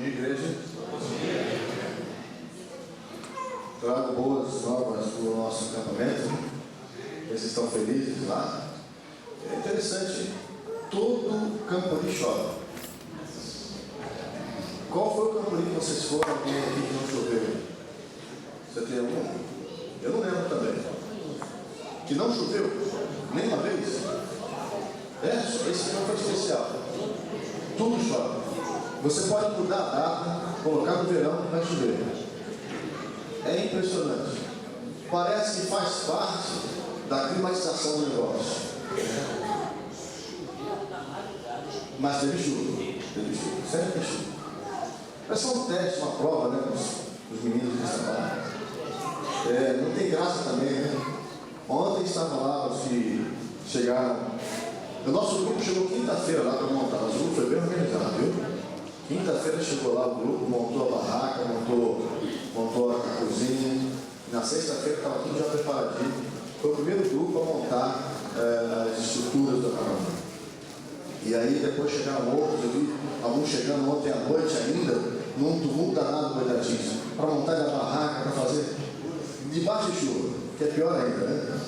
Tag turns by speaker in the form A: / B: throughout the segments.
A: dia, igreja. Trago boas novas do nosso acampamento. Vocês estão felizes lá? É interessante. Todo Campolim chove. Qual foi o Campolim que vocês foram aqui que não choveu? Você tem algum? Eu não lembro também. Que não choveu? Nem uma vez? Esse não foi especial. Tudo chove. Você pode mudar a data, colocar no verão, vai chover. É impressionante. Parece que faz parte da climatização do negócio. Mas teve chuva. Sempre tem chuva. É só um teste, uma prova, né? Os meninos que estão lá. Não tem graça também, né? Ontem estavam lá os que chegaram. O nosso grupo chegou quinta-feira lá para montar. O grupo foi bem organizado, viu? Quinta-feira chegou lá o grupo, montou a barraca, montou a cozinha. Na sexta-feira estava tudo já preparadinho. Foi o primeiro grupo a montar as estruturas do acampamento. E aí depois chegaram outros, eu vi alguns chegando ontem à noite ainda, num tumulto danado no Boitatins, para montar a barraca, para fazer debaixo de chuva, que é pior ainda, né?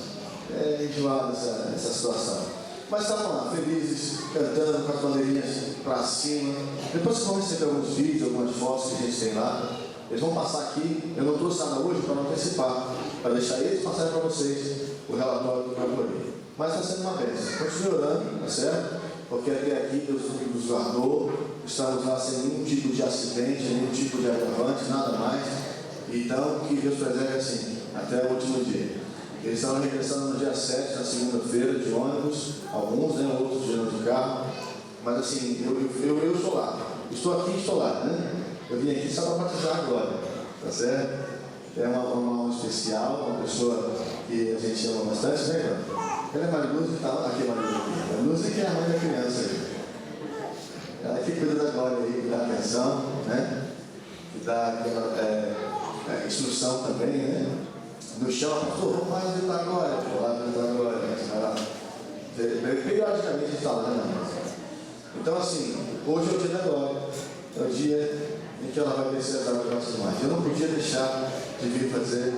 A: É enjoado essa situação. Mas estavam lá, felizes, cantando com as bandeirinhas para cima. Depois vocês vão receber alguns vídeos, algumas fotos que a gente tem lá. Eles vão passar aqui. Eu não trouxe nada hoje para não antecipar, para deixar eles passarem para vocês o relatório do Campolim. Mas está sendo uma bênção. Continue orando, tá certo? Porque até aqui Deus nos guardou. Estamos lá sem nenhum tipo de acidente, nenhum tipo de agravante, nada mais. Então, que Deus preserve assim, até o último dia. Eles estavam regressando no dia 7, na segunda-feira, de ônibus, alguns, né, outros de carro. Mas assim, eu estou lá. Estou aqui e estou lá, né? Eu vim aqui só para batizar agora, tá certo? É uma alma especial, uma pessoa que a gente ama bastante, né, irmão? Ela é Mariluz e tal. Aqui é Mariluz. Mariluz é que é a mãe da criança aí. Ela que cuida da glória aí, que dá atenção, né? Que dá aquela instrução também, né? No chão, pastor, vamos lá visitar agora. Vou lá visitar agora. Periodicamente a gente está lá, né? Então, assim, hoje é o dia da glória. É o dia em que ela vai descer as águas das nossas mães. Eu não podia deixar de vir fazer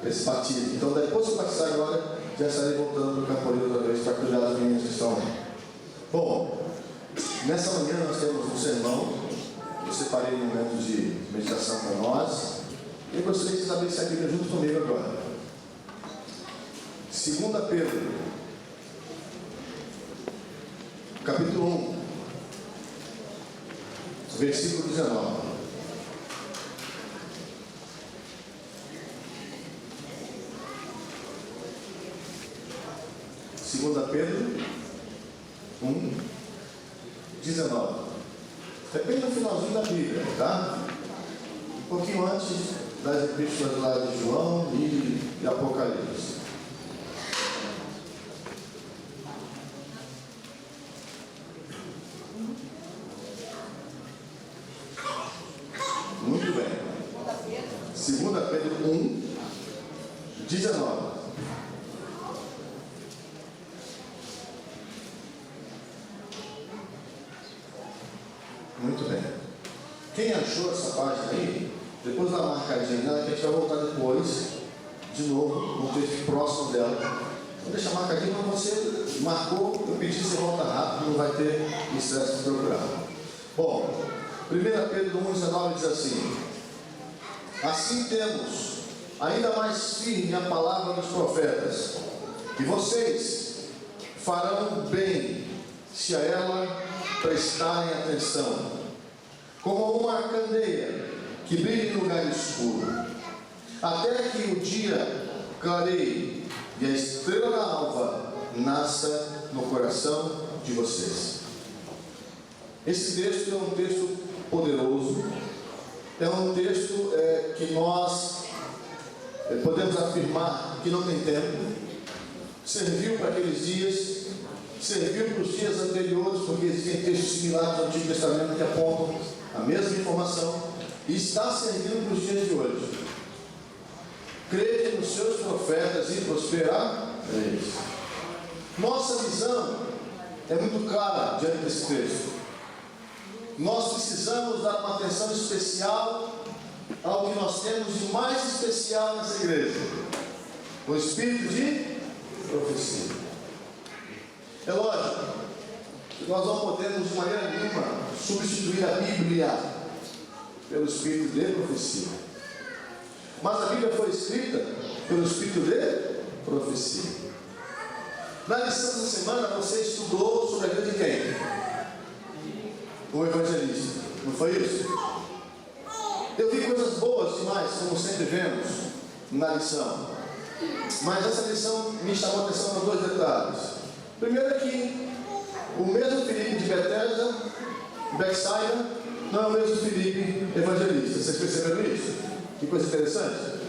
A: esse batismo. Então, depois que eu batizar agora, já estarei voltando para o Campolim outra vez para cuidar das meninas que estão lá. Bom, nessa manhã nós temos um sermão. Eu separei momentos de meditação para nós. E eu gostaria que vocês abrissem a Bíblia junto comigo agora. 2 Pedro, capítulo 1, versículo 19. Segunda Pedro 1, 19. É bem no finalzinho da Bíblia, tá? Um pouquinho antes das epístolas lá de João e de Apocalipse. Muito bem. 2 Pedro 1, 19. Muito bem. Quem achou essa página aí, depois dá uma marcadinha nela, que a gente vai voltar depois, de novo, no texto próximo dela. Vou deixar marcadinho, mas você marcou, eu pedi, você volta rápido, não vai ter estresse de procurar. Bom, 1 Pedro 1,19 diz assim: assim temos ainda mais firme a palavra dos profetas, e vocês farão bem se a ela prestarem atenção, como uma candeia que brilha em lugar escuro, até que o dia clareie e a estrela da alva nasça no coração de vocês. Esse texto é um texto poderoso, é um texto que nós podemos afirmar que não tem tempo, serviu para aqueles dias, serviu para os dias anteriores, porque existem textos similares do Antigo Testamento que apontam a mesma informação, e está servindo para os dias de hoje. Crede nos seus profetas e prosperareis. Nossa visão é muito clara diante desse texto. nós precisamos dar uma atenção especial ao que nós temos de mais especial nessa igreja: o espírito de profecia. É lógico que nós não podemos de maneira nenhuma substituir a Bíblia pelo espírito de profecia, mas a Bíblia foi escrita pelo espírito de profecia. Na lição dessa semana você estudou sobre a vida de quem? O evangelista, não foi isso? Eu vi coisas boas demais, como sempre vemos na lição, mas essa lição me chamou a atenção para dois detalhes. Primeiro é que o mesmo Filipe de Betsaida não é o mesmo Filipe evangelista. Vocês perceberam isso? Que coisa interessante.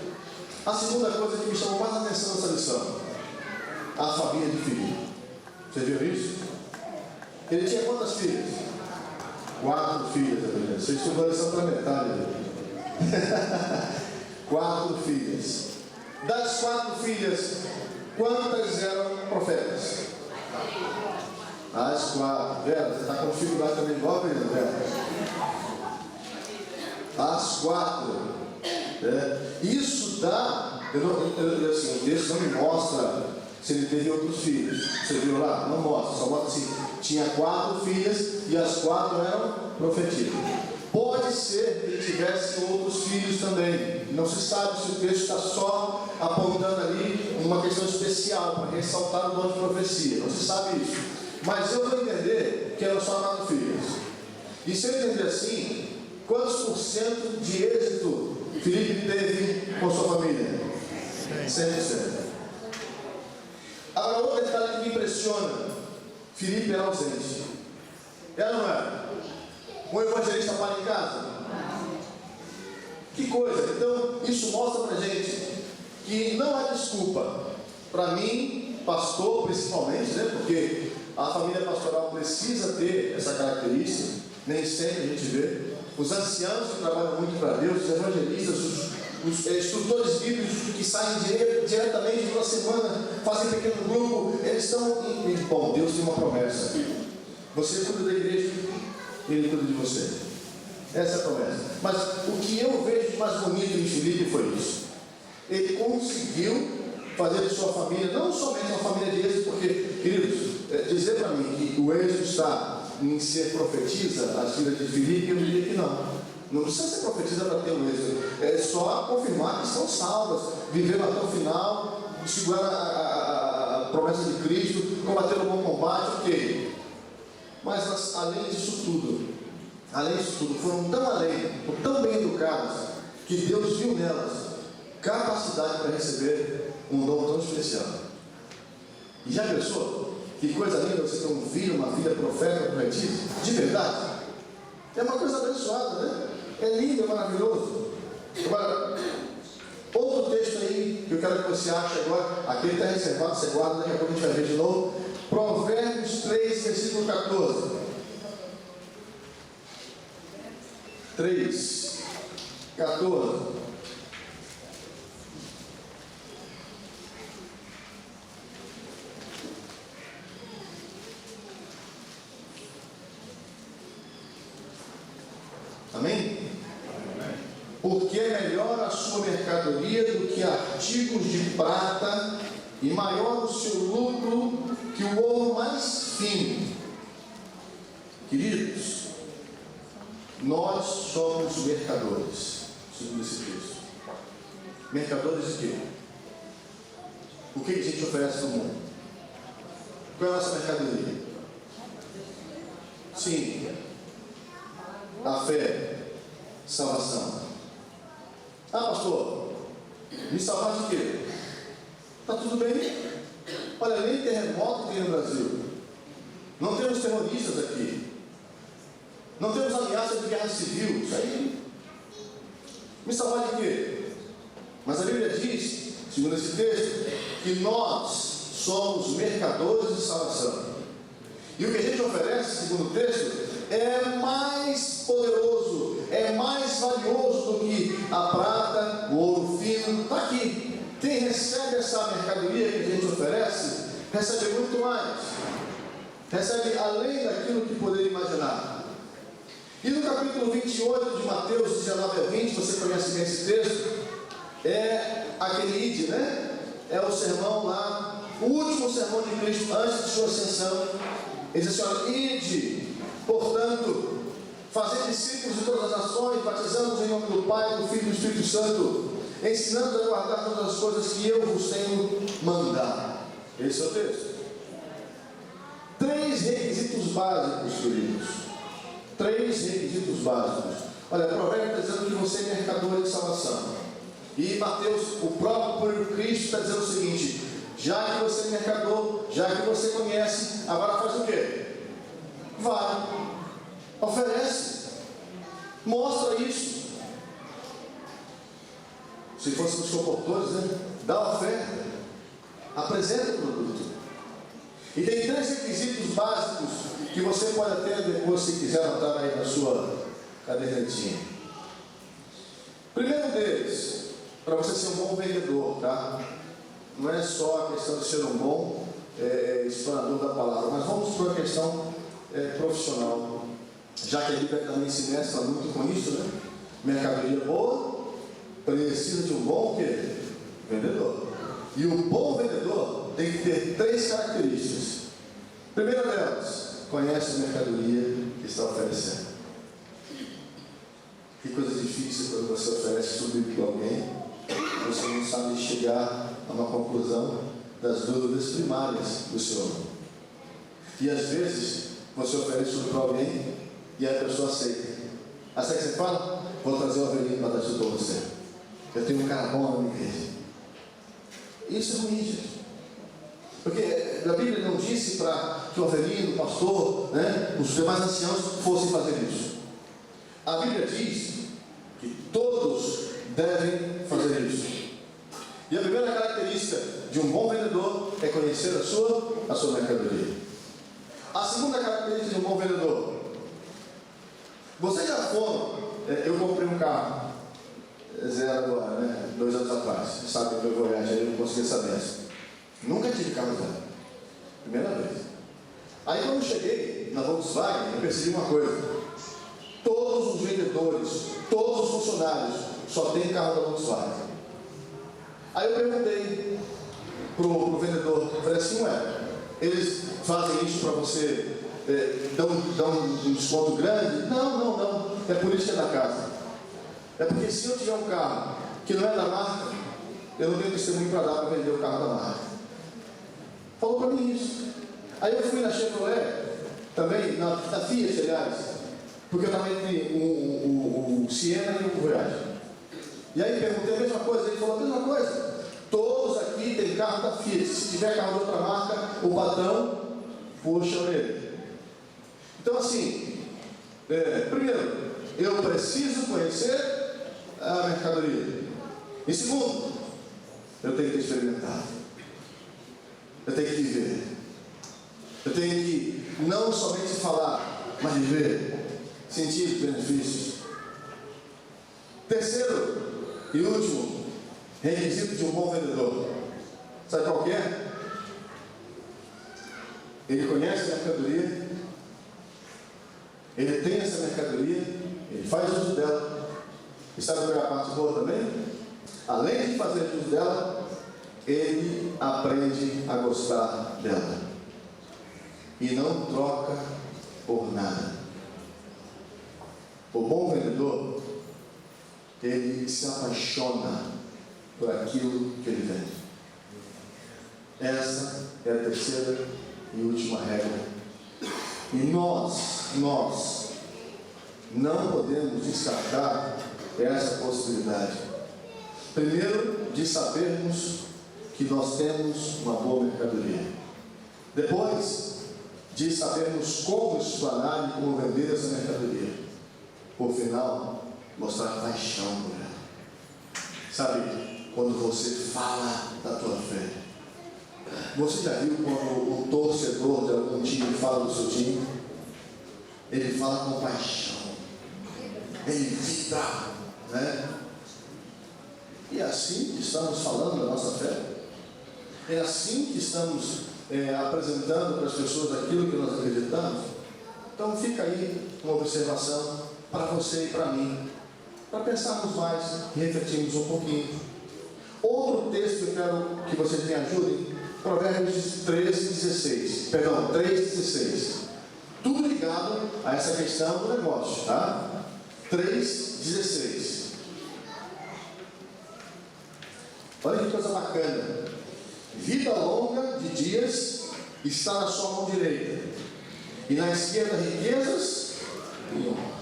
A: A segunda coisa que me chamou mais a atenção nessa lição: a família de Filipe. Vocês viram isso? Ele tinha quantas filhas? 4 filhas. Vocês estudam a lição pela metade. 4 filhas. Das 4 filhas, quantas eram profetas? As 4. Vera, você está com dificuldade também igual a Vera? As 4. Isso dá. Assim, o texto não me mostra se ele teve outros filhos. Você viu lá? Não mostra. Só mostra assim: tinha 4 filhas e as 4 eram profetisas. Pode ser que ele tivesse outros filhos também. Não se sabe se o texto está só apontando ali uma questão especial para ressaltar o dom de profecia. Não se sabe isso. Mas eu vou entender que eram só 4 filhos. E se eu entender assim, quantos por cento de êxito Filipe teve com sua família? 100%. Agora, outro detalhe que me impressiona: Filipe era ausente. Era ou não era? Um evangelista para em casa? Que coisa! Então, isso mostra para a gente que não há desculpa. Para mim, pastor principalmente, né? Porque a família pastoral precisa ter essa característica. Nem sempre a gente vê. Os anciãos que trabalham muito para Deus, os evangelistas, os instrutores bíblicos que saem diretamente pela semana, fazem pequeno grupo, eles estão bom, Deus tem uma promessa: você cuida da igreja, Ele cuida de você. Essa é a promessa. Mas o que eu vejo de mais bonito em Filipe foi isso: ele conseguiu fazer de sua família não somente uma família de êxito, porque, queridos, dizer para mim que o êxito está em ser profetisa, as filhas de Filipe, eu diria que não. Não precisa ser profetisa para ter o êxito. É só confirmar que são salvas, vivendo até o final, segurando a promessa de Cristo, combatendo o bom combate, ok. Mas além disso tudo, foram tão além, tão bem educadas, que Deus viu nelas capacidade para receber um dom tão especial. E já pensou? Que coisa linda você ter um filho, uma filha profeta, profetisa, de verdade. É uma coisa abençoada, né? É lindo, é maravilhoso. Agora, outro texto aí que eu quero que você ache agora, aquele está reservado, você guarda, daqui a pouco a gente vai ver de novo. Provérbios 3, versículo 14. 3, 14. Amém? Porque é melhor a sua mercadoria do que artigos de prata, e maior o seu lucro que o ouro mais fino. Queridos, nós somos mercadores, segundo esse texto. Mercadores de quê? O que a gente oferece para o mundo? Qual é a nossa mercadoria? Sim, a fé, salvação. Ah, pastor, me salvar de quê? Está tudo bem. Olha, nem terremoto tem no Brasil. Não temos terroristas aqui. Não temos ameaça de guerra civil. Isso aí. Me salvar de quê? Mas a Bíblia diz, segundo esse texto, que nós somos mercadores de salvação. E o que a gente oferece, segundo o texto, é mais poderoso, é mais valioso do que a prata, o ouro fino. Está aqui. Quem recebe essa mercadoria que a gente oferece, recebe muito mais. Recebe além daquilo que poderia imaginar. E no capítulo 28 de Mateus 19 a 20, você conhece bem esse texto, é aquele ide, né? É o sermão lá, o último sermão de Cristo antes de sua ascensão. Ele diz assim: olha, ide, portanto, fazer discípulos de todas as nações, batizando-os em nome do Pai, do Filho e do Espírito Santo, ensinando a guardar todas as coisas que eu vos tenho mandado. Esse é o texto. 3 requisitos básicos, queridos. 3 requisitos básicos. Olha, Provérbios está dizendo que você é mercador de salvação. E Mateus, o próprio Cristo, está dizendo o seguinte: já que você é mercador, já que você conhece, agora faz o quê? Vai, oferece, mostra isso. Se fôssemos comportores, né? Dá oferta, apresenta o produto. E tem 3 requisitos básicos que você pode até depois, se quiser, anotar aí na sua cadernetinha. Primeiro deles, para você ser um bom vendedor, tá? Não é só a questão de ser um bom explanador da palavra, mas vamos para a questão profissional, já que a Bíblia também se mescla muito com isso, né? Mercadoria boa precisa de um bom quê? Vendedor. E o bom vendedor tem que ter 3 características. Primeira delas, conhece a mercadoria que está oferecendo. Que coisa difícil quando você oferece tudo para alguém, você não sabe chegar a uma conclusão das dúvidas primárias do seu homem. E às vezes você oferece tudo para alguém e a pessoa aceita. Assim que você fala: vou trazer o Avelino para dar tudo para você. Eu tenho um cara bom na minha igreja. Isso é ruim, gente. Porque a Bíblia não disse para que o Avelino, o pastor, né, os demais anciãos fossem fazer isso. A Bíblia diz que todos devem fazer isso. E a primeira característica de um bom vendedor é conhecer a sua mercadoria. A segunda característica de um bom vendedor: vocês já foram, eu comprei um carro zero agora, né, 2 anos atrás. Você sabe que eu vou viajar, eu não consegui essa benção. Nunca tive carro zero, primeira vez. Aí quando eu cheguei na Volkswagen, eu percebi uma coisa: todos os vendedores, todos os funcionários só tem carro da Volkswagen. Aí eu perguntei pro vendedor, falei assim: ué, eles fazem isso para você, dão um desconto grande? Não, é política da casa. É porque se eu tiver um carro que não é da marca, eu não tenho testemunho para dar para vender o carro da marca. Falou para mim isso. Aí eu fui na Chevrolet, também, na Fiat, aliás, porque eu estava entre o Siena e o Voyage. E aí perguntei a mesma coisa, ele falou a mesma coisa. Todos aqui têm carro da Fiat. Se tiver carro de outra marca, o patrão puxa ele. Então assim, primeiro, eu preciso conhecer a mercadoria. E segundo, eu tenho que experimentar. Eu tenho que viver. Eu tenho que não somente falar, mas viver, sentir os benefícios. Terceiro e último requisito de um bom vendedor, sabe qual que é? Ele conhece a mercadoria, ele tem essa mercadoria, ele faz uso dela. E sabe qual é a parte boa também? Além de fazer uso dela, ele aprende a gostar dela e não troca por nada. O bom vendedor, ele se apaixona por aquilo que ele vende. Essa é a terceira e última regra. E nós não podemos descartar essa possibilidade. Primeiro, de sabermos que nós temos uma boa mercadoria. Depois, de sabermos como explanar e como vender essa mercadoria. Por final, mostrar paixão por ela. Sabe, quando você fala da tua fé. Você já viu quando o torcedor de algum time fala do seu time? Ele fala com paixão. Ele vibra, né? E é assim que estamos falando da nossa fé. É assim que estamos apresentando para as pessoas aquilo que nós acreditamos. Então fica aí uma observação para você e para mim, para pensarmos mais e refletirmos um pouquinho. Outro texto que eu quero que vocês me ajudem, Provérbios 3,16. Perdão, 3,16. Tudo ligado a essa questão do negócio, tá? 3,16. Olha que coisa bacana. Vida longa de dias está na sua mão direita, e na esquerda riquezas e honra.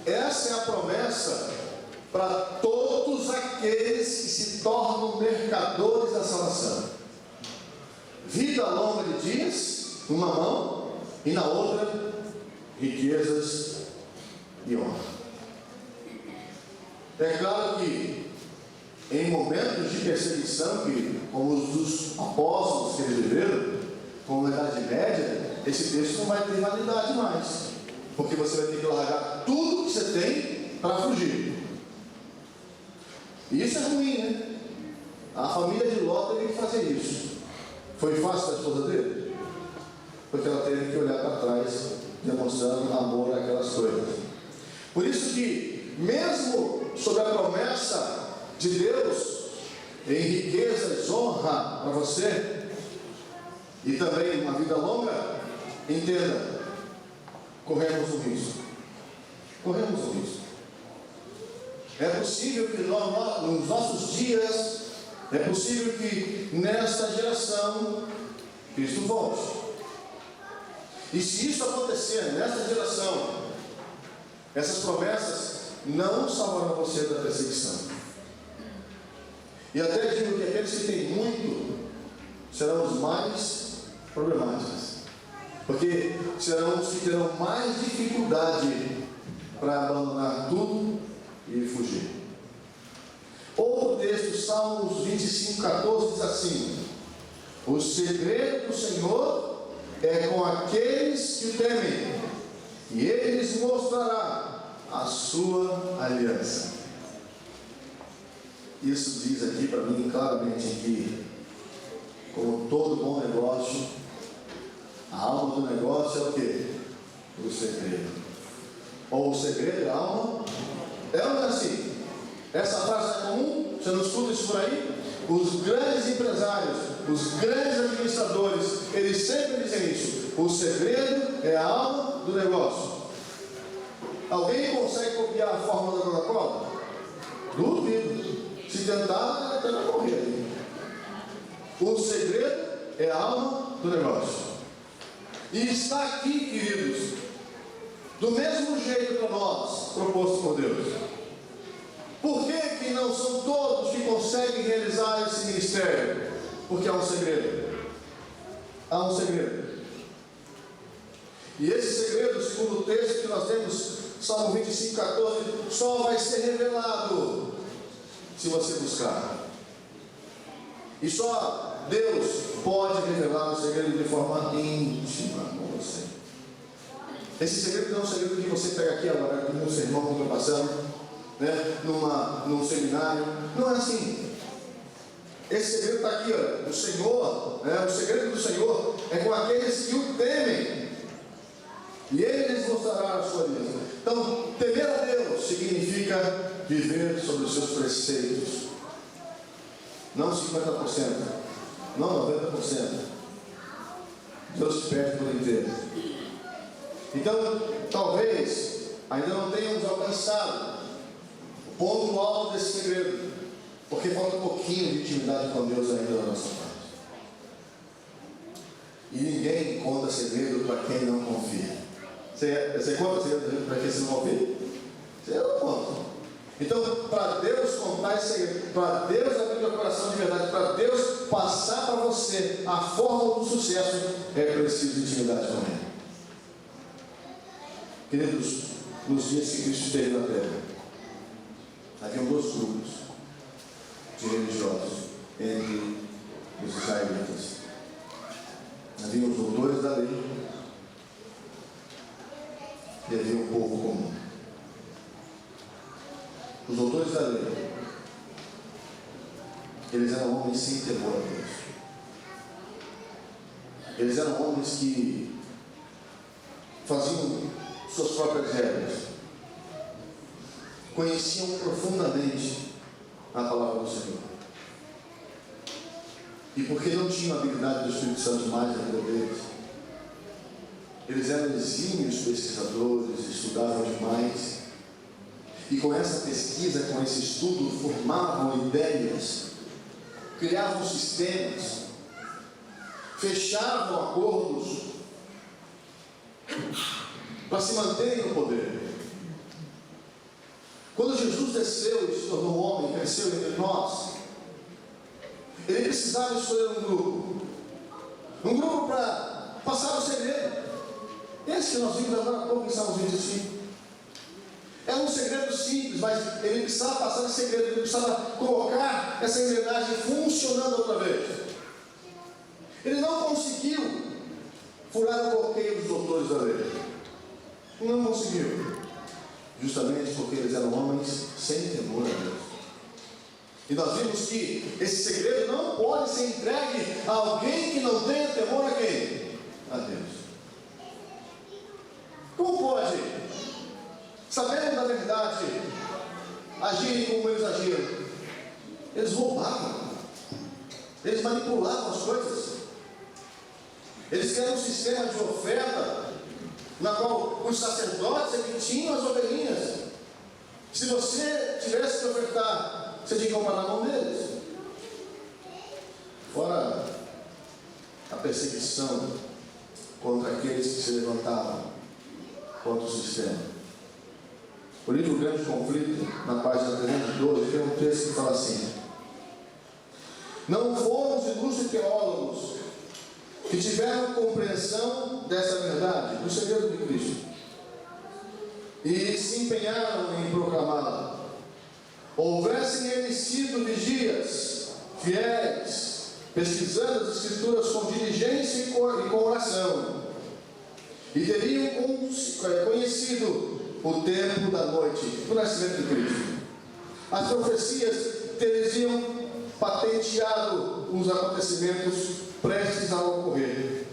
A: Essa é a promessa para todos aqueles que se tornam mercadores da salvação. Vida longa de dias, numa mão, e na outra, riquezas e honra. É claro que em momentos de perseguição, como os dos apóstolos que eles viveram, como na Idade Média, esse texto não vai ter validade mais, porque você vai ter que largar tudo que você tem para fugir. E isso é ruim, né? A família de Ló teve que fazer isso. Foi fácil para a esposa dele? Porque ela teve que olhar para trás, demonstrando amor àquelas coisas. Por isso que, mesmo sob a promessa de Deus em riquezas, honra para você, e também uma vida longa, entenda, corremos um risco. Corremos um risco. É possível que nos nossos dias, é possível que nesta geração Cristo volte. E se isso acontecer nesta geração, essas promessas não salvarão você da perseguição. E até digo que aqueles que têm muito serão os mais problemáticos, porque serão os que terão mais dificuldade para abandonar tudo e fugir. Outro texto, Salmos 25:14, diz assim: o segredo do Senhor é com aqueles que o temem, e Ele lhes mostrará a sua aliança. Isso diz aqui para mim claramente que, como todo bom negócio, a alma do negócio é o quê? O segredo. Ou o segredo é a alma? É ou não é assim? Essa frase é comum? Você não escuta isso por aí? Os grandes empresários, os grandes administradores, eles sempre dizem isso. O segredo é a alma do negócio. Alguém consegue copiar a fórmula da Coca-Cola? Duvido. Se tentar, até vai morrer. O segredo é a alma do negócio. E está aqui, queridos, do mesmo jeito para nós, proposto por Deus. Por que não são todos que conseguem realizar esse ministério? Porque há um segredo. Há um segredo. E esse segredo, segundo o texto que nós temos, Salmo 25:14, só vai ser revelado se você buscar. E só Deus pode revelar o segredo de forma íntima com você. Esse segredo não é um segredo que você pega aqui agora, num sermão que eu estou passando, né? Num seminário. Não é assim. Esse segredo está aqui, olha. O Senhor, né? O segredo do Senhor é com aqueles que o temem, e Ele lhes mostrará a sua aliança. Então, temer a Deus significa viver sobre os seus preceitos. Não 50%, não 90%. Deus te pede por inteiro. Então, talvez ainda não tenhamos alcançado o ponto alto desse segredo, porque falta um pouquinho de intimidade com Deus ainda da nossa parte. E ninguém conta segredo para quem não confia. Você conta segredo para quem você não confia? Você não conta. Então, para Deus contar esse segredo, para Deus abrir o coração de verdade, para Deus passar para você a fórmula do sucesso, é preciso intimidade com Ele. Queridos, nos dias que Cristo esteve na terra, haviam dois grupos de religiosos entre os israelitas. Havia os doutores da lei e havia o povo comum. Os doutores da lei, eles eram homens sem temor a Deus. Eles eram homens que faziam suas próprias regras. Conheciam profundamente a palavra do Senhor. E porque não tinham a habilidade do Espírito Santo mais na vida deles, eles eram exímios pesquisadores, estudavam demais. E com essa pesquisa, com esse estudo, formavam ideias, criavam sistemas, fechavam acordos para se manterem no poder. Quando Jesus desceu e se tornou homem, cresceu entre nós, ele precisava escolher um grupo para passar o segredo. Esse que nós vimos agora há pouco em Salmos 25. É um segredo simples, mas ele precisava passar esse segredo, ele precisava colocar essa engrenagem funcionando outra vez. Ele não conseguiu furar o bloqueio dos doutores da lei. Não conseguiu. Justamente porque eles eram homens sem temor a Deus. E nós vimos que esse segredo não pode ser entregue a alguém que não tenha temor a quem? A Deus. Como pode, sabendo da verdade, agirem como eles agiram? Eles roubavam, eles manipulavam as coisas, eles criaram um sistema de oferta, na qual os sacerdotes é que tinham as ovelhinhas. Se você tivesse que ofertar, você tinha que comprar na mão deles. Fora a perseguição contra aqueles que se levantavam contra o sistema. O livro Grande Conflito, na página 312, tem um texto que fala assim: não foram os ilustres teólogos que tiveram compreensão dessa verdade, do segredo de Cristo, e se empenharam em proclamá-la. Houvessem eles sido vigias, fiéis, pesquisando as Escrituras com diligência e com oração, e teriam conhecido o tempo da noite, o nascimento de Cristo. As profecias teriam patenteado os acontecimentos prestes a ocorrer.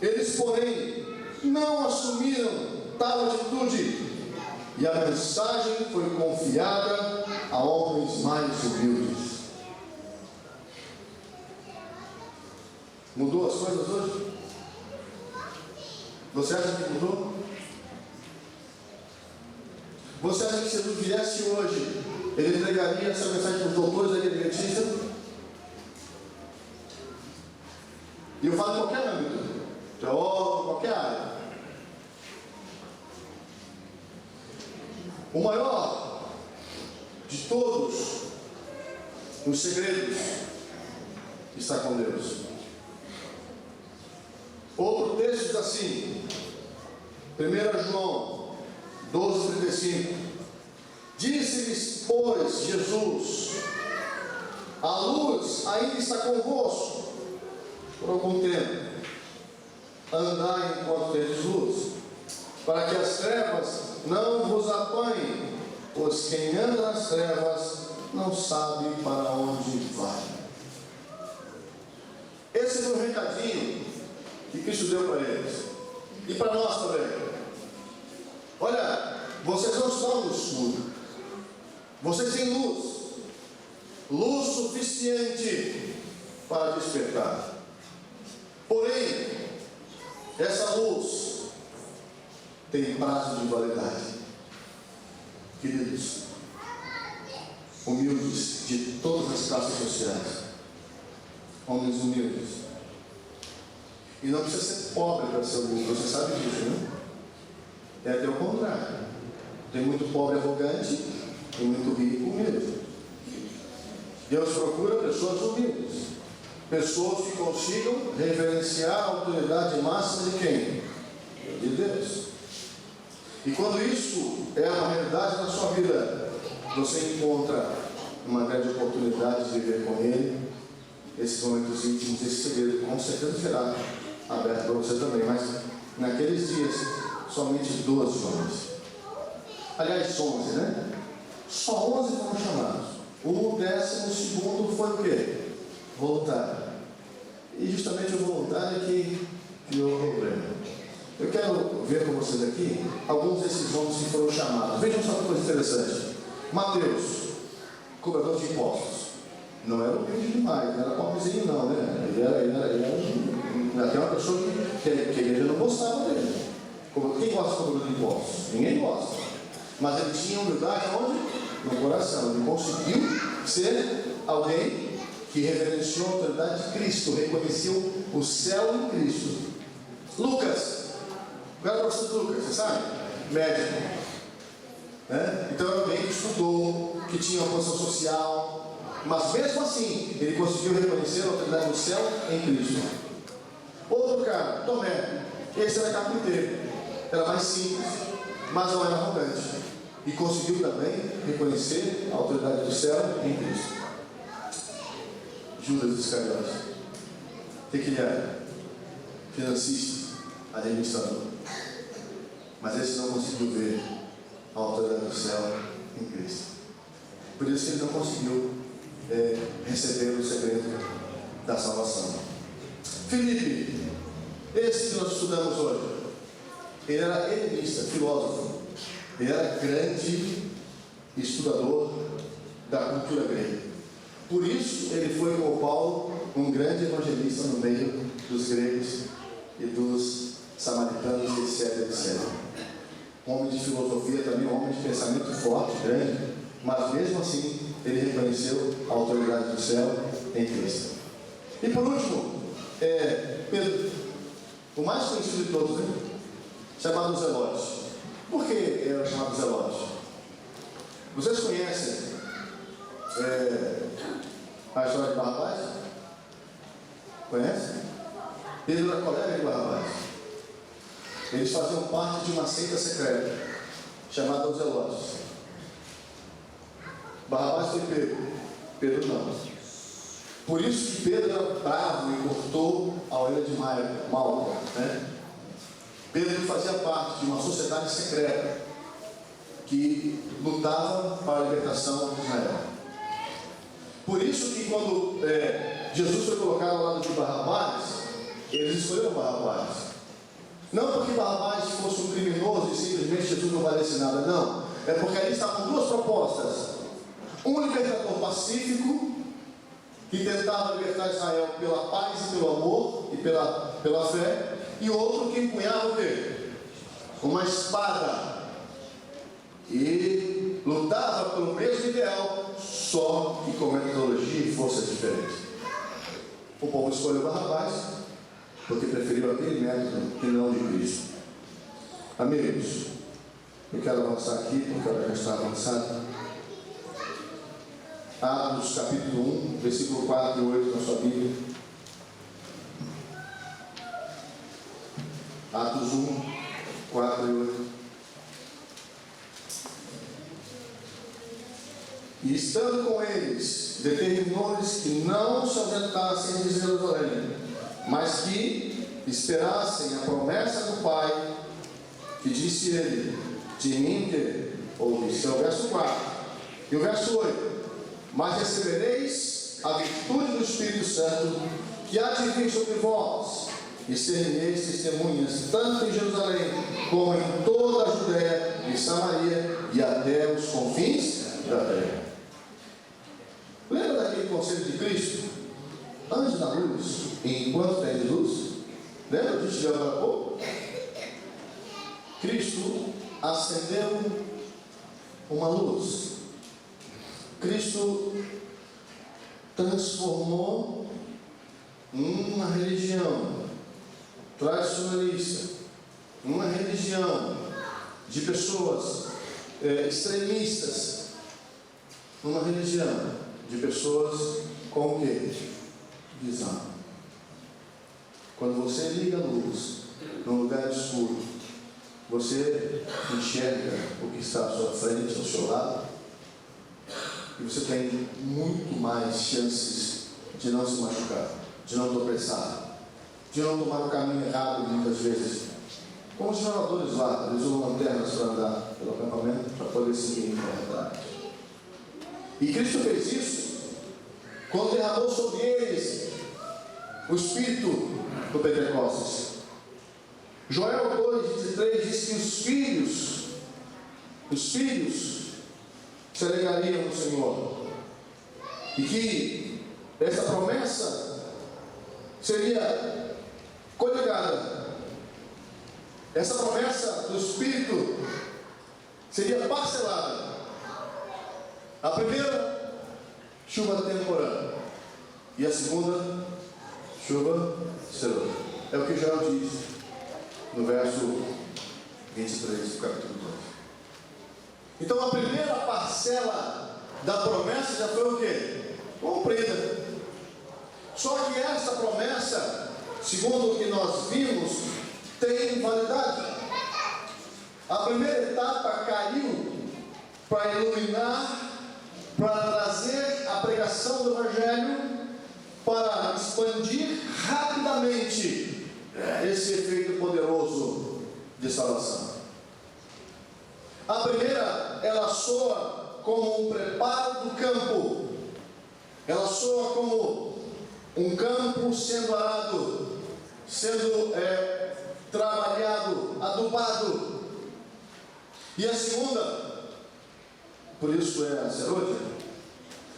A: Eles, porém, não assumiram tal atitude, e a mensagem foi confiada a homens mais humildes. Mudou as coisas hoje? Você acha que mudou? Você acha que se Jesus viesse hoje, ele entregaria essa mensagem para os doutores da igreja adventista? E eu falo em qualquer âmbito, teólogo, qualquer área. O maior de todos os segredos está com Deus. Outro texto diz assim, 1 João 12:35. Disse-lhes, pois, Jesus: a luz ainda está convosco por algum tempo. Andai enquanto tendes luz, para que as trevas não vos apanhem, pois quem anda nas trevas não sabe para onde vai. Esse foi o recadinho que Cristo deu para eles, e para nós também. Olha, vocês não estão no escuro, vocês têm luz suficiente para despertar. Porém, essa luz tem prazo de validade. Queridos, humildes de todas as classes sociais, homens humildes, e não precisa ser pobre para ser humilde, você sabe disso, né? É até o contrário. Tem muito pobre arrogante e muito rico humilde. Deus procura pessoas humildes, pessoas que consigam reverenciar a autoridade máxima de quem? De Deus. E quando isso é uma realidade na sua vida, você encontra uma grande oportunidade de viver com Ele esses momentos íntimos, esse segredo com certeza será aberto para você também. Mas naqueles dias, somente 12 homens. Aliás, 11, né? Só 11 foram chamados. O 12º foi o quê? Voluntário. E justamente o voluntário é que criou o problema. Eu quero ver com vocês aqui alguns desses homens que foram chamados. Vejam só que coisa interessante. Mateus, cobrador de impostos. Não era humilde demais, não era pobrezinho não, né? Ele era até uma pessoa que a igreja não gostava dele. Quem gosta de cobrador de impostos? Ninguém gosta. Mas ele tinha humildade onde? No coração. Ele conseguiu ser alguém que reverenciou a autoridade de Cristo, reconheceu o céu em Cristo. Lucas, o cara gosta de Lucas, você sabe? Médico. Né? Então era alguém que estudou, que tinha uma posição social, mas mesmo assim, ele conseguiu reconhecer a autoridade do céu em Cristo. Outro cara, Tomé, esse era carpinteiro, era mais simples, mas não era arrogante, e conseguiu também reconhecer a autoridade do céu em Cristo. Judas Iscariotes, o que ele era? Financista, administrador, mas esse não conseguiu ver a autoridade do céu em Cristo. Por isso que ele não conseguiu receber o segredo da salvação. Filipe, esse que nós estudamos hoje, ele era helenista, filósofo, ele era grande estudador da cultura grega. Por isso ele foi, como Paulo, um grande evangelista no meio dos gregos e dos samaritanos, etc. Homem de filosofia também, homem de pensamento forte, grande, mas mesmo assim ele reconheceu a autoridade do céu em Cristo. E por último, Pedro, o mais conhecido de todos, né? Chamado Zelote. Por que era chamado Zelote? Vocês conhecem a história de Barrabás? Conhecem? Pedro era colega de Barrabás. Eles faziam parte de uma seita secreta chamada os Zelotes. Barrabás foi Pedro, Pedro não. Por isso que Pedro era bravo e cortou a orelha de Malco, né? Pedro fazia parte de uma sociedade secreta que lutava para a libertação de Israel. Por isso que quando Jesus foi colocado ao lado de Barrabás, eles escolheram Barrabás. Não porque Barrabás fosse um criminoso e simplesmente Jesus não valesse nada, não. É porque ali estavam duas propostas. Um libertador pacífico, que tentava libertar Israel pela paz e pelo amor e pela fé, e outro que empunhava o quê? Uma espada e lutava pelo mesmo ideal, só que com metodologia e força diferente. O povo escolheu Barrabás porque preferiu aquele método que não de Cristo. Amigos, eu quero avançar aqui porque a hora já está avançada. Atos capítulo 1, versículo 4 e 8 na sua Bíblia. Atos 1, 4 e 8. E estando com eles, determinou-lhes que não se ausentassem de Jerusalém, mas que esperassem a promessa do Pai, que disse ele: de mim que ouviste. É o verso 4. E o verso 8. Mas recebereis a virtude do Espírito Santo, que há de vir sobre vós, e sereis testemunhas, tanto em Jerusalém, como em toda a Judéia e Samaria, e até os confins da terra. Lembra daquele conselho de Cristo? Ande na luz, enquanto tens luz. Lembra disso de agora há pouco? Cristo acendeu uma luz. Cristo transformou uma religião tradicionalista, uma religião de pessoas extremistas, numa religião de pessoas com o quê? Visão. Quando você liga a luz num lugar escuro, você enxerga o que está à sua frente, ao seu lado, e você tem muito mais chances de não se machucar, de não tropeçar, de não tomar o caminho errado muitas vezes. Como os jogadores lá, eles usam lanternas para andar pelo acampamento, para poder seguir em verdade. E Cristo fez isso quando derramou sobre eles o Espírito do Pentecostes. Joel 2,23 diz que os filhos se alegrariam no Senhor, e que essa promessa seria coligada. Essa promessa do Espírito seria parcelada. A primeira, chuva temporânea, e a segunda, chuva serôdia. É o que Joel diz no verso 23 do capítulo 2. Então a primeira parcela da promessa já foi o quê? Cumprida. Só que essa promessa, segundo o que nós vimos, tem validade. A primeira etapa caiu para iluminar, para trazer a pregação do Evangelho, para expandir rapidamente esse efeito poderoso de salvação. A primeira, ela soa como um preparo do campo. Ela soa como um campo sendo arado, sendo trabalhado, adubado. E a segunda, por isso é a serôdia,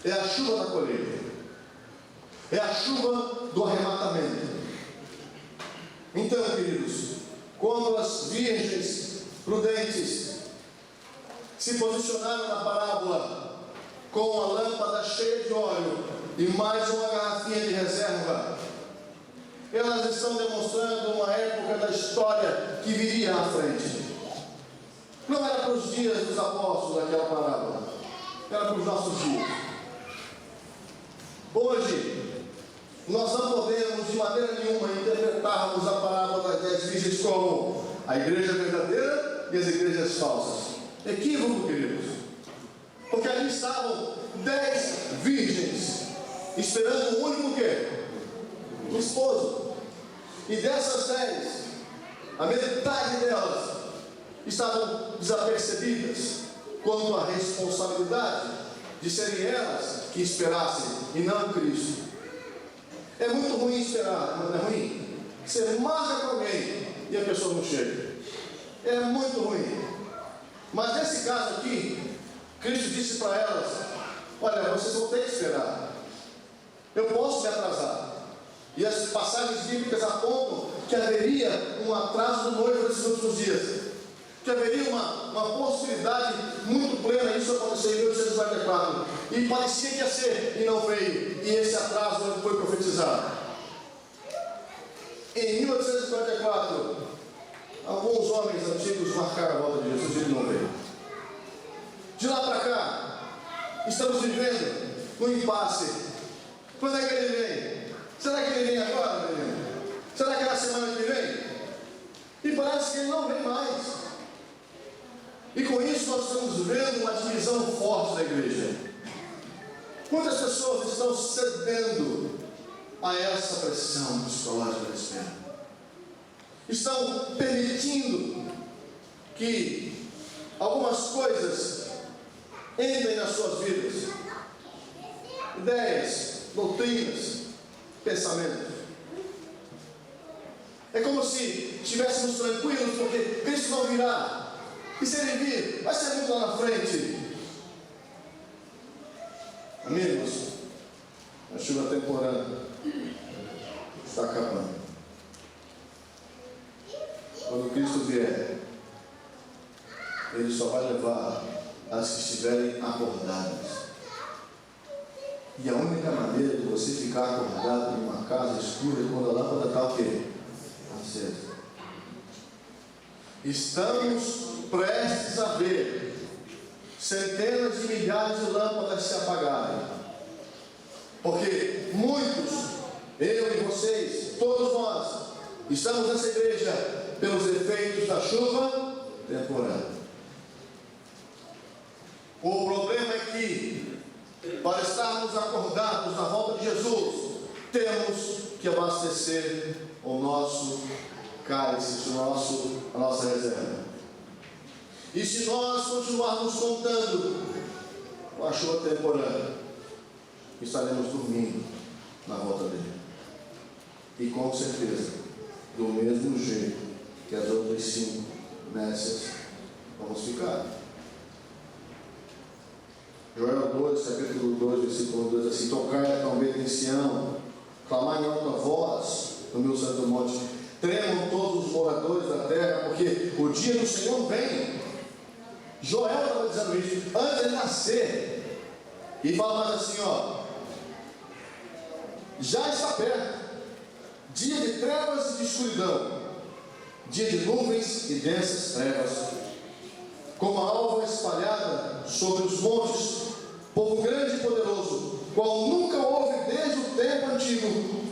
A: é a chuva da colheita, é a chuva do arrematamento. Então, queridos, quando as virgens prudentes se posicionaram na parábola com a lâmpada cheia de óleo e mais uma garrafinha de reserva, elas estão demonstrando uma época da história que viria à frente. Não era para os dias dos apóstolos aquela parábola, era para os nossos dias. Hoje, nós não podemos de maneira nenhuma interpretarmos a parábola das 10 virgens como a igreja verdadeira e as igrejas falsas. Equívoco, queridos. Porque ali estavam 10 virgens, esperando o único quê? O esposo. E dessas 10, a metade delas estavam desapercebidas quanto à responsabilidade de serem elas que esperassem e não Cristo. É muito ruim esperar, não é ruim? Você marca com alguém e a pessoa não chega. É muito ruim. Mas nesse caso aqui, Cristo disse para elas: olha, vocês vão ter que esperar. Eu posso me atrasar. E as passagens bíblicas apontam que haveria um atraso do noivo nesses últimos dias. Que haveria uma possibilidade muito plena. Isso aconteceu em 1844. E parecia que ia ser, e não veio. E esse atraso não foi profetizado. Em 1844, alguns homens antigos marcaram a volta de Jesus e ele não veio. De lá para cá, estamos vivendo um impasse. Quando é que ele vem? Será que ele vem agora, menino? Será que é na semana que vem? E parece que ele não vem mais. E com isso nós estamos vendo uma divisão forte da igreja. Muitas pessoas estão cedendo a essa pressão psicológica da espera. Estão permitindo que algumas coisas entrem nas suas vidas. Ideias, doutrinas, pensamentos. É como se estivéssemos tranquilos, porque Cristo não virá. E se ele vir, vai ser muito lá na frente. Amigos, a chuva temporânea está acabando. Quando Cristo vier, ele só vai levar as que estiverem acordadas. E a única maneira de você ficar acordado em uma casa escura é quando a lâmpada está o quê? Acesa. Estamos prestes a ver centenas de milhares de lâmpadas se apagarem. Porque muitos, eu e vocês, todos nós, estamos nessa igreja pelos efeitos da chuva temporânea. O problema é que, para estarmos acordados na volta de Jesus, temos que abastecer o nosso cálice, a nossa reserva. E se nós continuarmos contando com a chuva temporânea, estaremos dormindo na volta dele. E com certeza, do mesmo jeito que as outras 5 nessas vamos ficar. Joel 2, capítulo 2, versículo 2, assim: tocai a trombeta em Sião, clamai em alta voz no meu santo monte, tremam todos os moradores da terra, porque o dia do Senhor vem. Joel estava dizendo isso antes de nascer, e fala mais assim, já está perto, dia de trevas e de escuridão, dia de nuvens e densas trevas, como a alva espalhada sobre os montes, povo grande e poderoso, qual nunca houve desde o tempo antigo,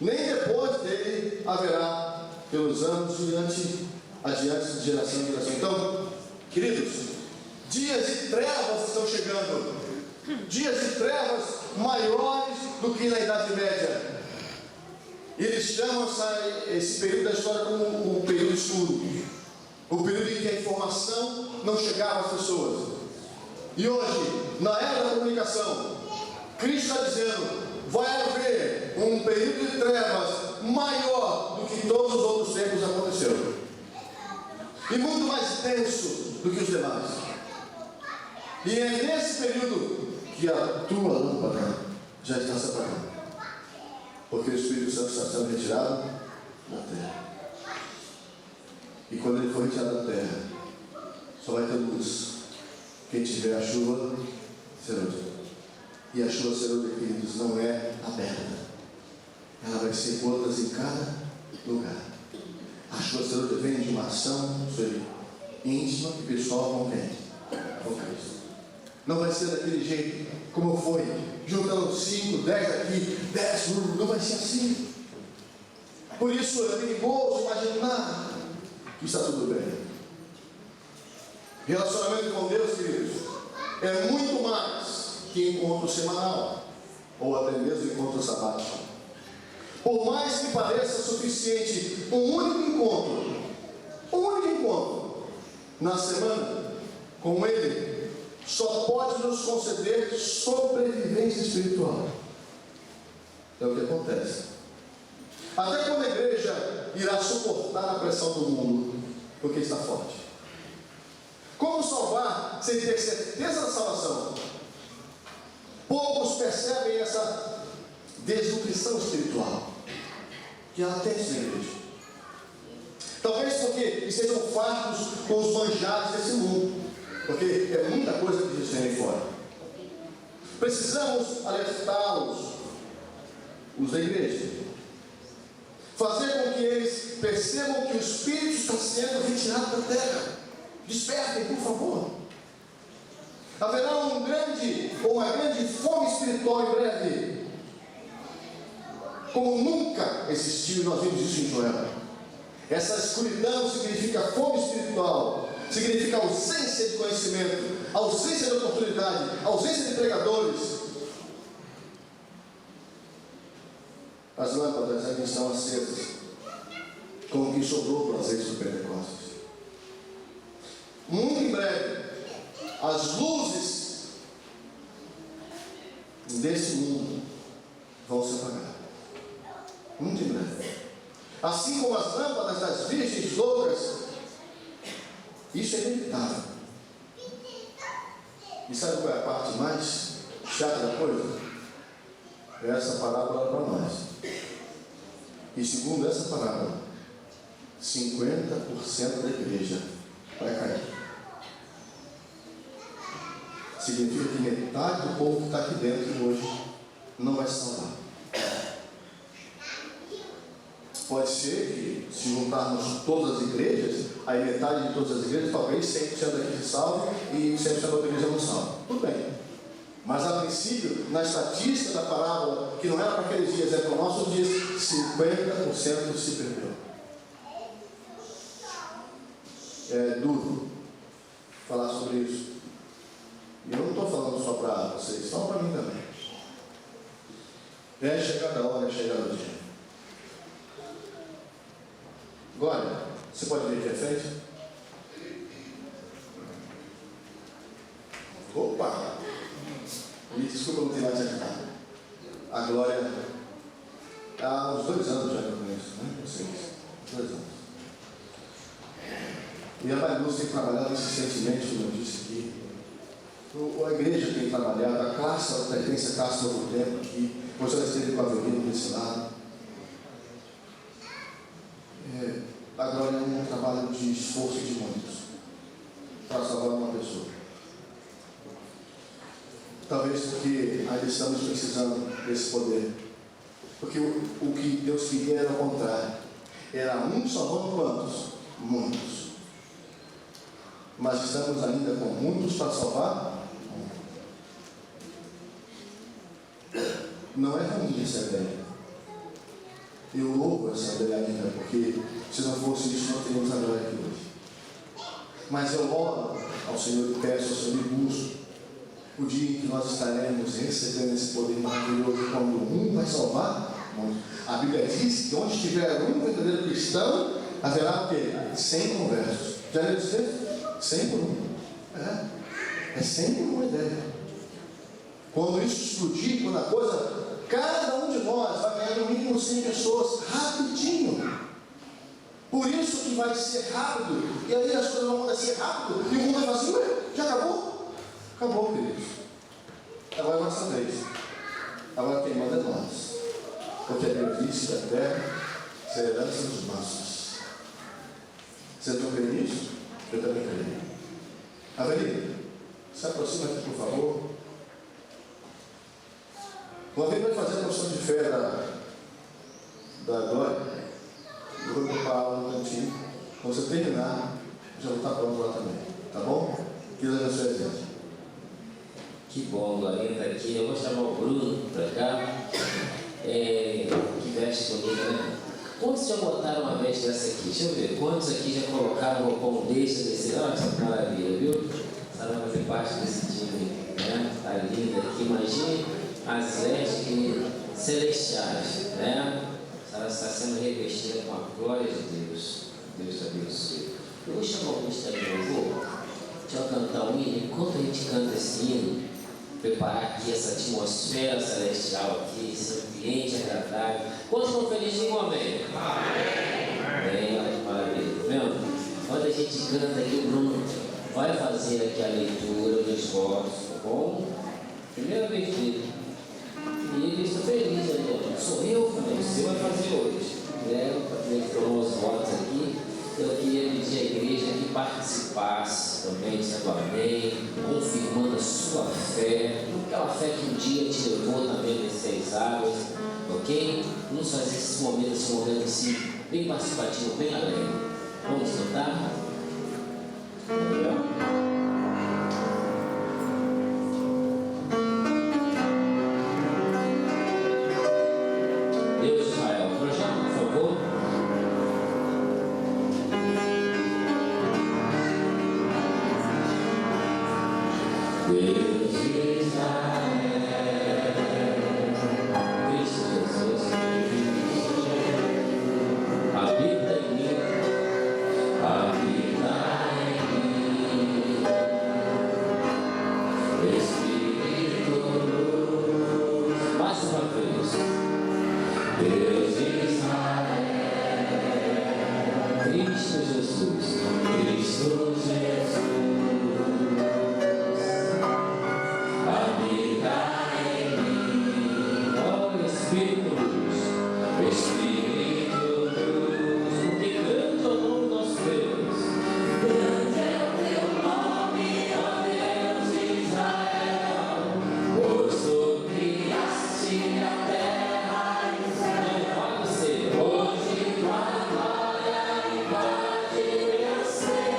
A: nem depois dele haverá pelos anos adiante de geração em geração. Então, queridos, dias de trevas estão chegando, dias de trevas maiores do que na Idade Média. Eles chamam esse período da história como o período escuro, o período em que a informação não chegava às pessoas. E hoje, na era da comunicação, Cristo está dizendo: vai haver um período de trevas maior do que todos os outros tempos aconteceram, e muito mais intenso do que os demais. E é nesse período que a tua lâmpada já está se apagando, porque o Espírito Santo está sendo retirado da terra. E quando ele for retirado da terra, só vai ter luz quem tiver a chuva serôdia. E a chuva serôdia, queridos, não é aberta, ela vai ser gotas em cada lugar. A chuva serôdia vem de uma ação íntima e pessoal com quem? Com Cristo. Não vai ser daquele jeito como foi, juntando 5, 10 aqui, 10, não vai ser assim. Por isso é perigoso imaginar que está tudo bem. Relacionamento com Deus, queridos, é muito mais que encontro semanal, ou até mesmo encontro sabático. Por mais que pareça suficiente um único encontro na semana com Ele, só pode nos conceder sobrevivência espiritual. É o que acontece. Até quando a igreja irá suportar a pressão do mundo, porque está forte. Como salvar sem ter certeza da salvação? Poucos percebem essa desnutrição espiritual que ela tem na igreja. Talvez porque estejam fartos com os manjares desse mundo, porque é muita coisa que eles têm aí fora. Precisamos alertá-los, os da igreja, fazer com que eles percebam que o Espírito está sendo retirado da terra. Despertem, por favor. Haverá uma grande fome espiritual em breve, como nunca existiu, e nós vimos isso em Joel. Essa escuridão significa fome espiritual, significa ausência de conhecimento, ausência de oportunidade, ausência de pregadores. As lâmpadas ainda estão acesas, como o que sobrou para o azeite do Pentecostes. Muito em breve, as luzes desse mundo vão se apagar. Muito em breve. Assim como as lâmpadas das virgens loucas, isso é inevitável. E sabe qual é a parte mais chata da coisa? Essa parábola para nós. E segundo essa parábola, 50% da igreja vai cair. Significa que metade do povo que está aqui dentro hoje não vai se salvar. Pode ser que, se juntarmos todas as igrejas, aí metade de todas as igrejas, talvez 100% daqui se salve e 100% da outra igreja não salve. Tudo bem. Mas a princípio, na estatística da parábola, que não era para aqueles dias, é para os nossos dias, 50% se perdeu. É duro falar sobre isso. E eu não estou falando só para vocês, só para mim também. É chegada a hora, é chegada o dia. Agora, você pode vir aqui à frente? Opa! Me desculpa, não tem mais a cantar. A Glória, há uns 2 anos já que eu conheço, né? Vocês, 2 anos. E a Bailuz tem trabalhado insistentemente, como eu disse aqui. A igreja tem trabalhado, a classe, a pertence à classe Novo Tempo aqui. Hoje ela esteve com a Avenida desse lado. Agora é um trabalho de esforço de muitos para salvar uma pessoa. Talvez porque ainda estamos precisando desse poder. Porque o que Deus queria era o contrário. Era um salvando quantos? Muitos. Mas estamos ainda com muitos para salvar? Não é ruim essa ideia. Eu louvo essa ideia ainda, porque se não fosse isso, não teríamos a glória aqui hoje. Mas eu oro ao Senhor e peço ao Senhor e busco o dia em que nós estaremos recebendo esse poder maravilhoso, quando um vai salvar muitos. A Bíblia diz que onde estiver um verdadeiro cristão, haverá o quê? 100 conversos. Já leu esse texto? 100 por um. É 100 por uma ideia. Quando isso explodir, quando a coisa, cada um de nós vai ganhar no mínimo 100 pessoas, rapidinho. Por isso que vai ser rápido. E aí as coisas vão acontecer rápido. E o mundo vai falar assim, ué, já acabou? Acabou, queridos. Agora é a nossa vez. Agora quem manda é nós. Porque a Bíblia diz que a terra será herança dos nossos. Vocês estão crendo nisso? Eu também creio. Avenida, se aproxima aqui, por favor. Uma vez vai fazer a profissão de fé da Glória. Eu vou preparar aula no cantinho. Quando você terminar, já vou estar pronto lá também. Tá bom? Que Deus abençoe a gente.
B: Que bom, Glorinha está aqui. Eu vou chamar o Bruno para cá. Que veste bonita, né? Quantos já botaram uma veste dessa aqui? Deixa eu ver. Quantos aqui já colocaram o roupão desse? Olha que maravilha, viu? Você vai fazer parte desse time, né? Tá linda aqui. Imagine as vestes celestiais, né? Ela está sendo revestida com a glória de Deus. Deus te abençoe. Eu vou chamar o ministério de louvor. Deixa eu cantar um hino. Enquanto a gente canta esse hino, preparar aqui essa atmosfera celestial aqui, esse ambiente agradável. Quantos estão felizes? Digam amém. Amém. Olha que maravilha. Tá vendo? Quando a gente canta aqui, o Bruno vai fazer aqui a leitura dos votos, tá bom? Primeira vez dele. E ele está feliz ali, ó. Sou eu, falei, você vai fazer hoje. Ele falou os votos aqui. Eu queria pedir à igreja que participasse também, dizendo amém, confirmando a sua fé, aquela fé que um dia te levou também nas 6 águas, ok? Vamos fazer esse momento assim, bem participativo, bem alegre. Vamos cantar? Deus de Israel, projeto, por favor. Deus de Israel, Cristo Jesus, habita em mim, Espírito, mais uma vez, Deus de Israel, Cristo Jesus, Cristo Jesus. Espírito Luz, porque grande é o nome do nosso Deus. Grande é o teu nome, ó Deus de Israel, pois tu criaste a terra e o céu. Pode ser. Hoje tua glória invade meu ser.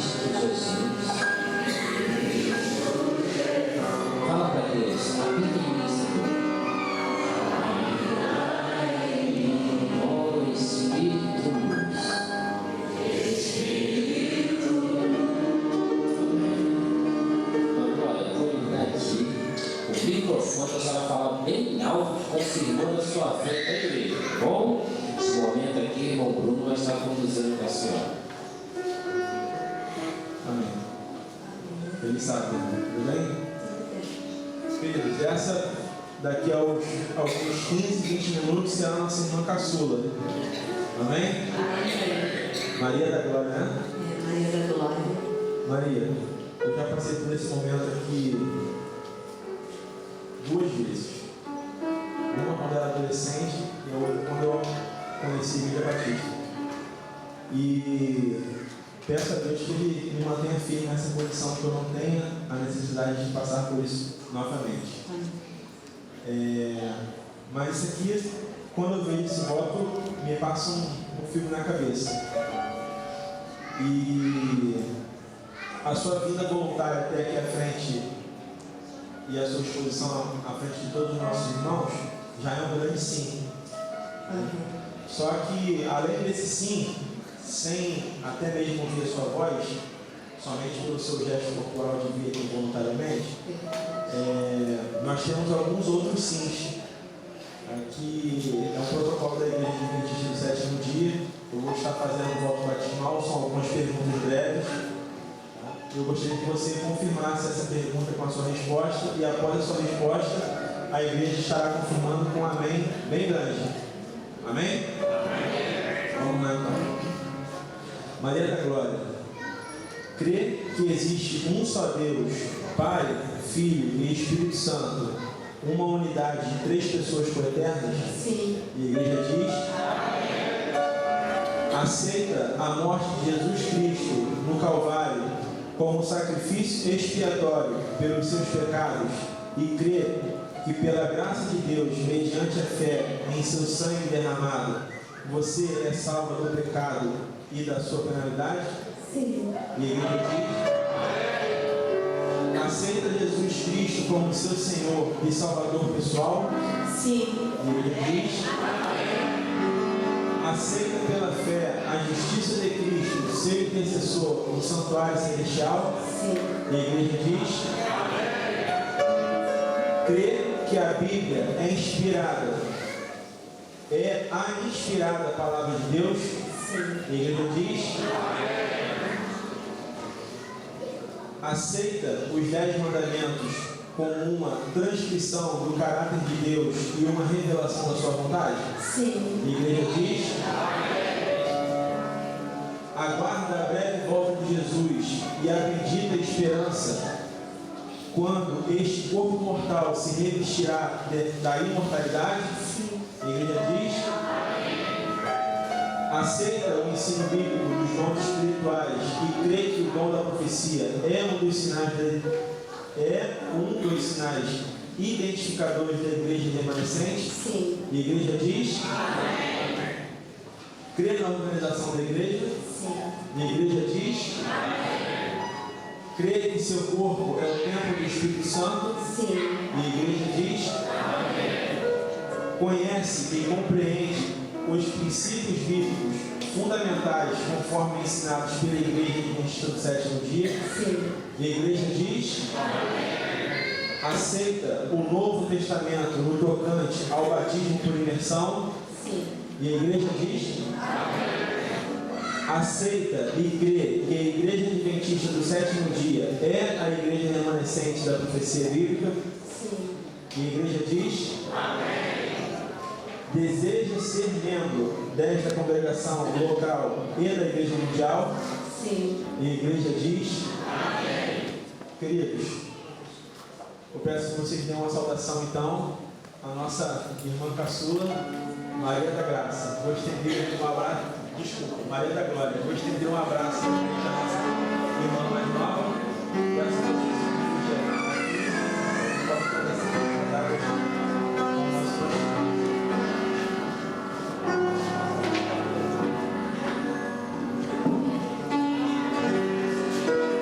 B: Cristo Jesus. Fala para Deus, habita em mim, Senhor. Oh Espírito. Agora, vou ligar aqui o microfone, a senhora fala bem alto, confirmando a sua fé para a igreja, tá bom? Nesse momento aqui, irmão Bruno vai estar conduzindo com a senhora.
C: Amém. Feliz sábado, tudo bem? Queridos, essa daqui a alguns 15, 20 minutos será a nossa irmã caçula. Amém? Maria da Glória, né?
D: Maria da Glória.
C: Maria, eu já passei por esse momento aqui 2 vezes. Uma quando era adolescente e outra quando eu conheci a Igreja Batista. E peço a Deus que Ele me mantenha firme nessa posição, que eu não tenha a necessidade de passar por isso novamente. Mas isso aqui, quando eu vejo esse voto, me passa um filme na cabeça. E a sua vida voluntária até aqui à frente e a sua exposição à frente de todos os nossos irmãos já é um grande sim. Só que, além desse sim, sem até mesmo ouvir a sua voz, somente pelo seu gesto corporal de vir aqui voluntariamente, nós temos alguns outros sims. Aqui é um protocolo da Igreja Adventista do Sétimo Dia. Eu vou estar fazendo o voto batismal, são algumas perguntas breves. Eu gostaria que você confirmasse essa pergunta com a sua resposta, e após a sua resposta, a igreja estará confirmando com um amém bem grande. Amém? Vamos lá então. Maria da Glória, crê que existe um só Deus, Pai, Filho e Espírito Santo, uma unidade de 3 pessoas coeternas?
D: Sim.
C: E a igreja diz: aceita a morte de Jesus Cristo no Calvário como sacrifício expiatório pelos seus pecados e crê que pela graça de Deus, mediante a fé em seu sangue derramado, você é salva do pecado e da sua penalidade?
D: Sim.
C: E a igreja diz: aceita Jesus Cristo como seu Senhor e Salvador pessoal?
D: Sim.
C: E a igreja diz: aceita pela fé a justiça de Cristo, seu intercessor no santuário celestial?
D: Sim.
C: E a igreja diz: crê que a Bíblia é inspirada, é a inspirada palavra de Deus?
D: Sim.
C: E a igreja diz: aceita os 10 mandamentos como uma transcrição do caráter de Deus e uma revelação da sua vontade?
D: Sim.
C: E a igreja diz: aguarda a breve volta de Jesus e a bendita esperança quando este corpo mortal se revestirá da imortalidade?
D: Sim.
C: A igreja diz: aceita o ensino bíblico dos dons espirituais e crê que o dom da profecia é um dos sinais identificadores da igreja remanescente?
D: Sim.
C: E a igreja diz: crê na organização da igreja?
D: Sim.
C: E a igreja diz: crê que seu corpo é o templo do Espírito Santo?
D: Sim.
C: E a igreja diz: conhece e compreende os princípios bíblicos fundamentais conforme ensinados pela Igreja Adventista do Sétimo Dia?
D: Sim.
C: E a igreja diz: aceita o Novo Testamento no tocante ao batismo por imersão?
D: Sim.
C: E a igreja diz: aceita e crê que a Igreja Adventista do Sétimo Dia é a igreja remanescente da profecia bíblica?
D: Sim.
C: E a igreja diz: deseja ser membro desta congregação local e da igreja mundial?
D: Sim.
C: E a igreja diz: queridos, eu peço que vocês dêem uma saudação então à nossa irmã caçula, Maria da Graça. Vou estender um abraço, Maria da Glória. Vou estender um abraço à nossa irmã mais nova. Peço que